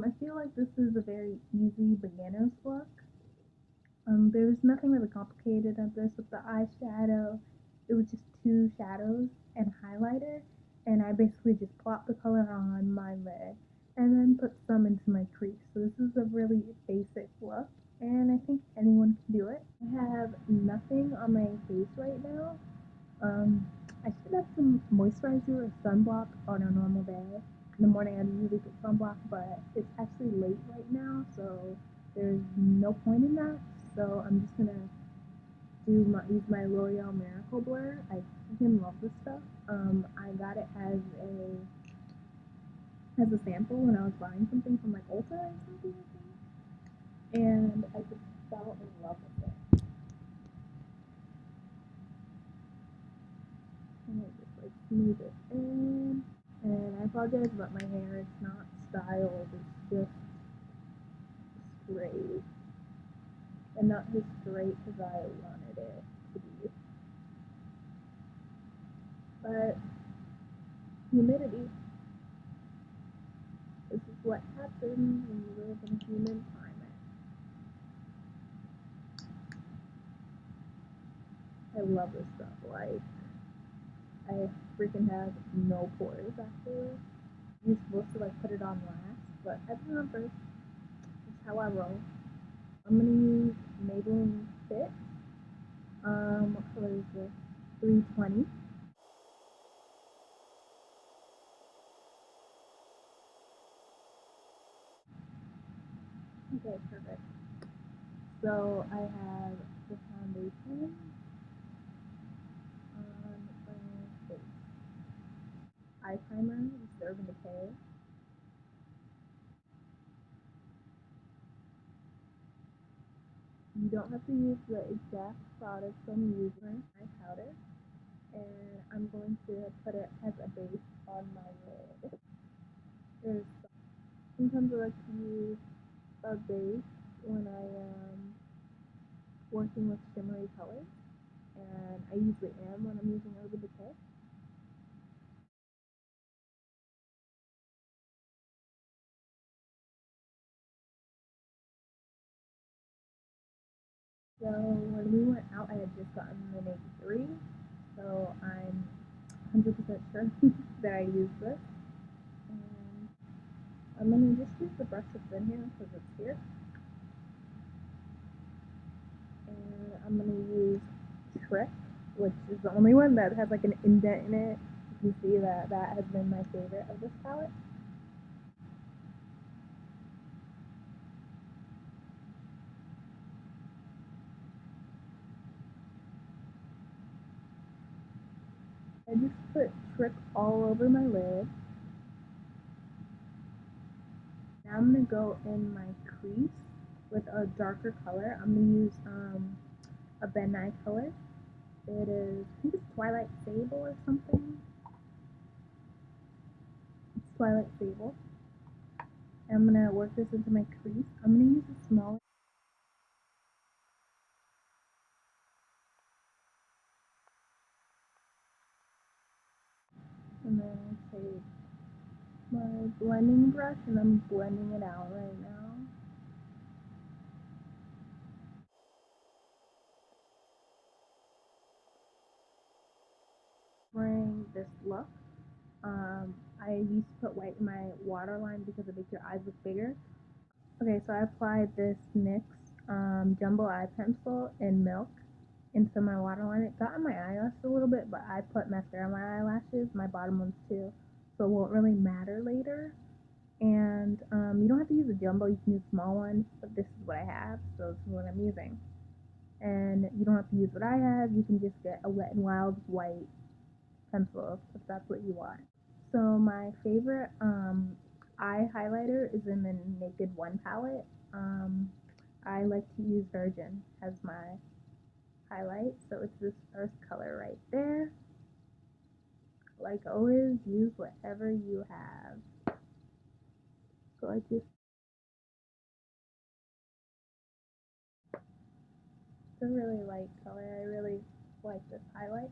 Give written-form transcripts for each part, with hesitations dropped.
I feel like this is a very easy beginner's look. There's nothing really complicated at this with the eyeshadow. It was just two shadows and highlighter, and I basically just plopped the color on my lid and then put some into my crease. So this is a really basic look, and I think anyone can do it. I have nothing on my face right now. Um, I should have some moisturizer or sunblock on a normal day. In the morning, I usually put sunblock, but it's actually late right now, so there's no point in that. So I'm just gonna use my L'Oreal Miracle Blur. I freaking love this stuff. I got it as a sample when I was buying something from like Ulta or something, I think, and I just fell in love with it. And I just like smooth it in. And I apologize about my hair. It's not styled. It's just straight, and not as straight as I wanted it to be. But humidity. This is what happens when you live in a humid climate. I love this stuff. Like, I freaking have no pores after. You're supposed to like put it on last, but I put it on first. That's how I roll. I'm gonna use Maybelline Fit. What color is this? 320. Okay, perfect. So I have the foundation on my face. Eye primer, Observe and Decay. You don't have to use the exact products I'm using. Eye powder, and I'm going to put it as a base on my lid. There's sometimes I like to use a base when I am working with shimmery colors, and I usually am when I'm using Urban Decay. So when we went out, I had just gotten the Navy 3, so I'm 100% sure that I used this. And I'm going to just use the brush that's in here because it's here. And I'm going to use Trick, which is the only one that has like an indent in it. You can see that that has been my favorite of this palette. I just put Trick all over my lid. Now I'm going to go in my crease with a darker color. I'm going to use a Ben Nye color. It is, I think it's Twilight Sable or something. It's Twilight Sable. And I'm going to work this into my crease. I'm going to use a smaller. And then I take my blending brush and I'm blending it out right now. Wearing this look. I used to put white in my waterline because it makes your eyes look bigger. Okay, so I applied this NYX Jumbo Eye Pencil in Milk into my waterline. It got in my eyelash a little bit, but I put mascara on my eyelashes, my bottom ones too, so it won't really matter later. And you don't have to use a jumbo, you can use a small one, but this is what I have, so this is what I'm using. And you don't have to use what I have, you can just get a Wet n Wild white pencil if that's what you want. So my favorite eye highlighter is in the Naked One palette. I like to use Virgin as my highlight, so it's this first color right there. Like always, use whatever you have. So I just, it's a really light color. I really like this highlight.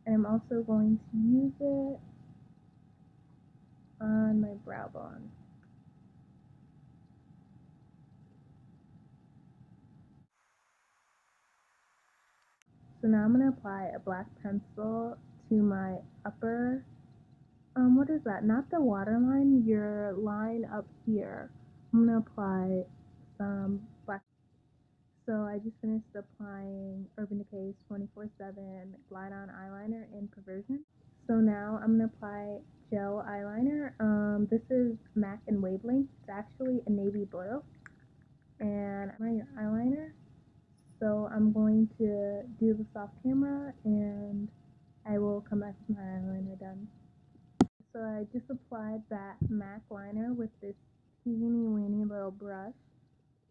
And I'm also going to use it on my brow bone. So now I'm going to apply a black pencil to my upper, what is that? Not the waterline, your line up here. I'm going to apply some black. So I just finished applying Urban Decay's 24/7 Glide On Eyeliner in Perversion. So now I'm going to apply gel eyeliner. This is MAC and Wavelength. It's actually a navy blue. And my eyeliner. So I'm going to do this off camera and I will come back with my eyeliner done. So I just applied that MAC liner with this teeny weeny little brush.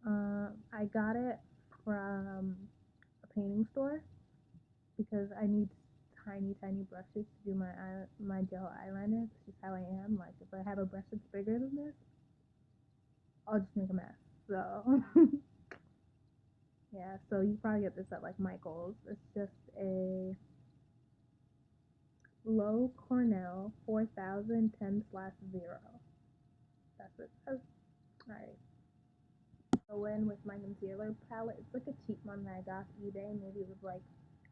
I got it from a painting store because I need tiny brushes to do my gel eyeliner. It's just how I am. Like if I have a brush that's bigger than this, I'll just make a mess. So yeah, so you probably get this at like Michael's. It's just a Low Cornell 4010/0. That's what it says. Alright. Go in with my concealer palette. It's like a cheap one that I got off eBay. Maybe it was like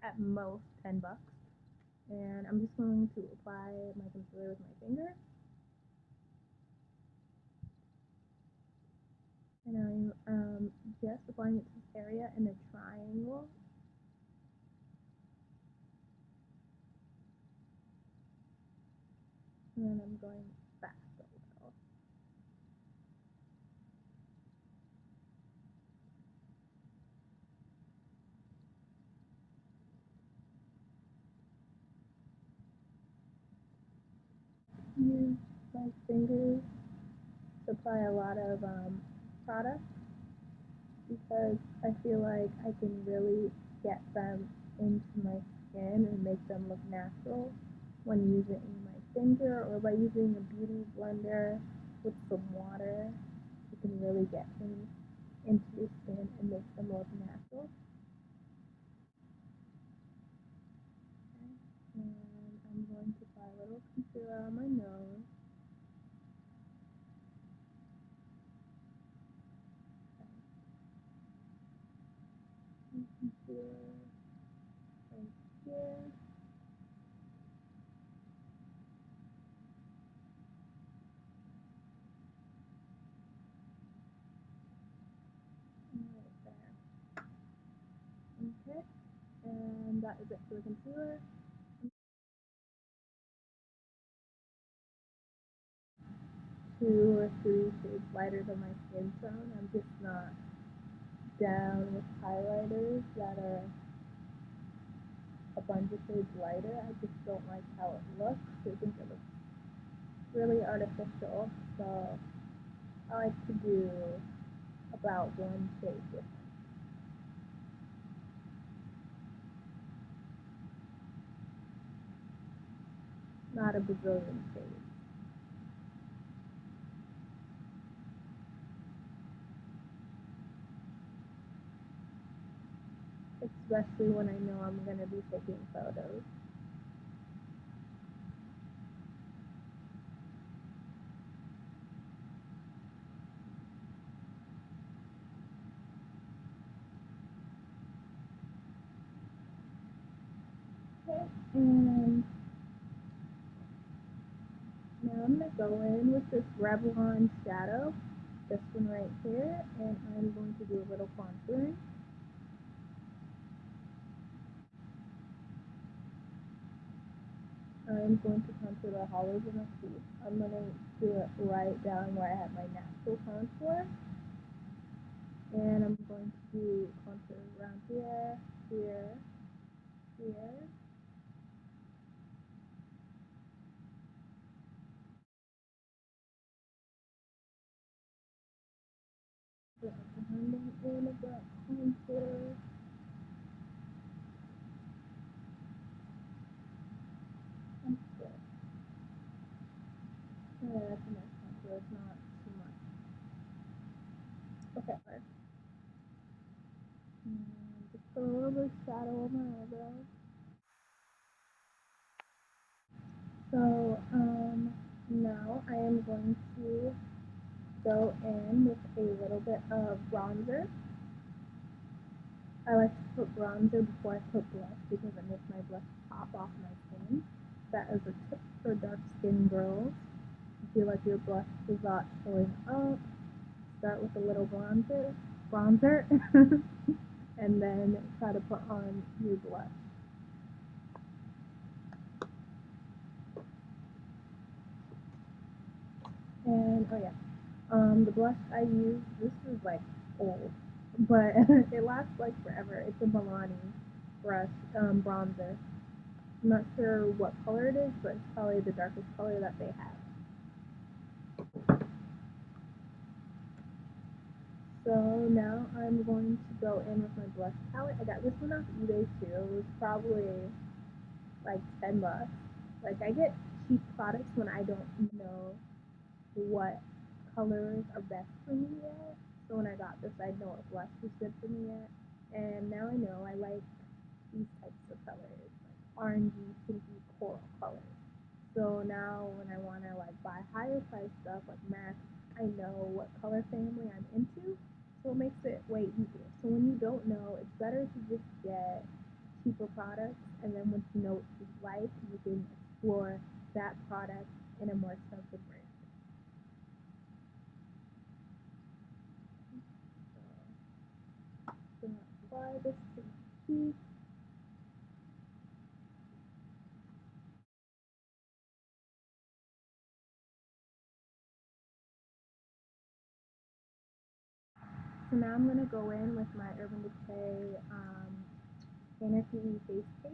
at most $10. And I'm just going to apply my concealer with my finger. And I'm just applying it to this area in a triangle. And then I'm going back a little. Use my fingers to apply a lot of product because I feel like I can really get them into my skin and make them look natural when using my finger or by using a beauty blender with some water. You can really get things into your skin and make them look natural. Okay. And I'm going to apply a little concealer on my nose. Okay. Concealer right here. Right there. Okay. And that is it for the concealer. 2 or 3 shades lighter than my skin tone. I'm just not down with highlighters that are a bunch of shades lighter. I just don't like how it looks. I think it looks really artificial. So I like to do about 1 shade difference. Not a bazillion shades. Especially when I know I'm going to be taking photos. Okay, and now I'm going to go in with this Revlon shadow, this one right here, and I'm going to do a little contouring. I'm going to contour the hollows of my teeth. I'm going to do it right down where I have my natural contour. And I'm going to do contour around here, here, here. Blending in a black contour. That's good. Yeah, that's a nice contour. It's not too much. Okay, first. And just put a little bit of shadow on my eyebrows. So, now I am going to go in with a little bit of bronzer. I like to put bronzer before I put blush because it makes my blush pop off my skin. That is a tip for dark skin girls. If you like your blush is not showing up, start with a little bronzer, and then try to put on your blush. And oh yeah, the blush I use, this is like old, but it lasts like forever. It's a Milani brush bronzer. I'm not sure what color it is, but it's probably the darkest color that they have. So now I'm going to go in with my blush palette. I got this one off eBay too. It was probably like $10. Like I get cheap products when I don't know what colors are best for me yet. So when I got this, I know what blush was good for me yet. And now I know I like these types of colors, like orangey, pinky, coral colors. So now when I want to like buy higher price stuff like MAC, I know what color family I'm into. So it makes it way easier. So when you don't know, it's better to just get cheaper products, and then once you know what you like, you can explore that product in a more expensive brand. So I'm gonna apply this to my cheek. So now I'm gonna go in with my Urban Decay Painter PE face cake,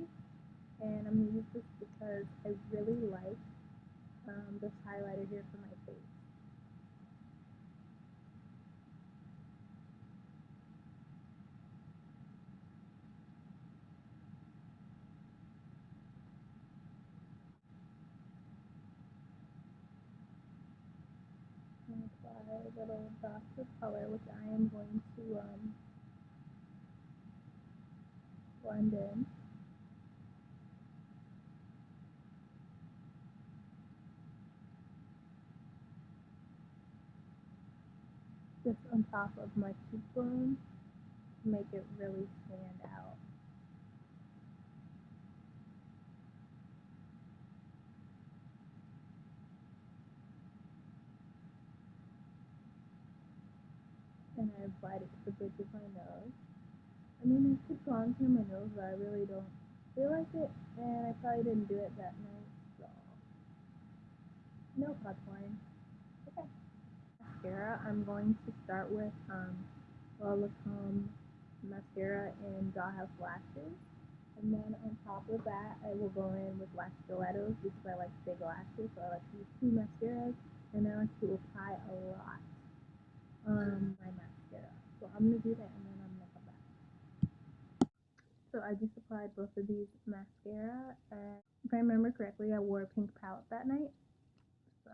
and I'm gonna use this because I really like this highlighter here for my face. I'm gonna apply little dots of color, which I am going to blend in just on top of my cheekbone to make it really stand out. And I applied it to the bridge of my nose. I mean, I could contour my nose, but I really don't feel like it, and I probably didn't do it that night, so no contouring. Okay. Mascara, I'm going to start with Lilacombe mascara in Dollhouse Lashes. And then on top of that, I will go in with lash stilettos because I like big lashes. So I like to use two mascaras, and I like to apply a lot my mascara. So I'm gonna do that, and then I'm gonna come back. So I just applied both of these mascara, and if I remember correctly, I wore a pink palette that night. So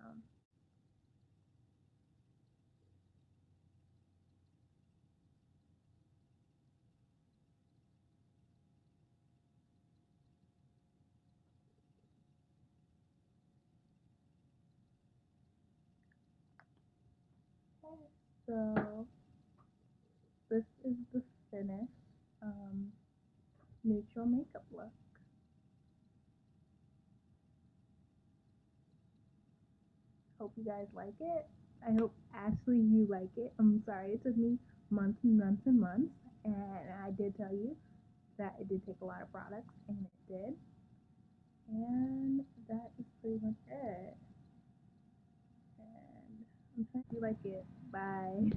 so this is the finished neutral makeup look. Hope you guys like it. I hope Ashley you like it. I'm sorry it took me months and months and months, and I did tell you that it did take a lot of products, and it did. And that is pretty much it. And I'm trying to like it. Bye.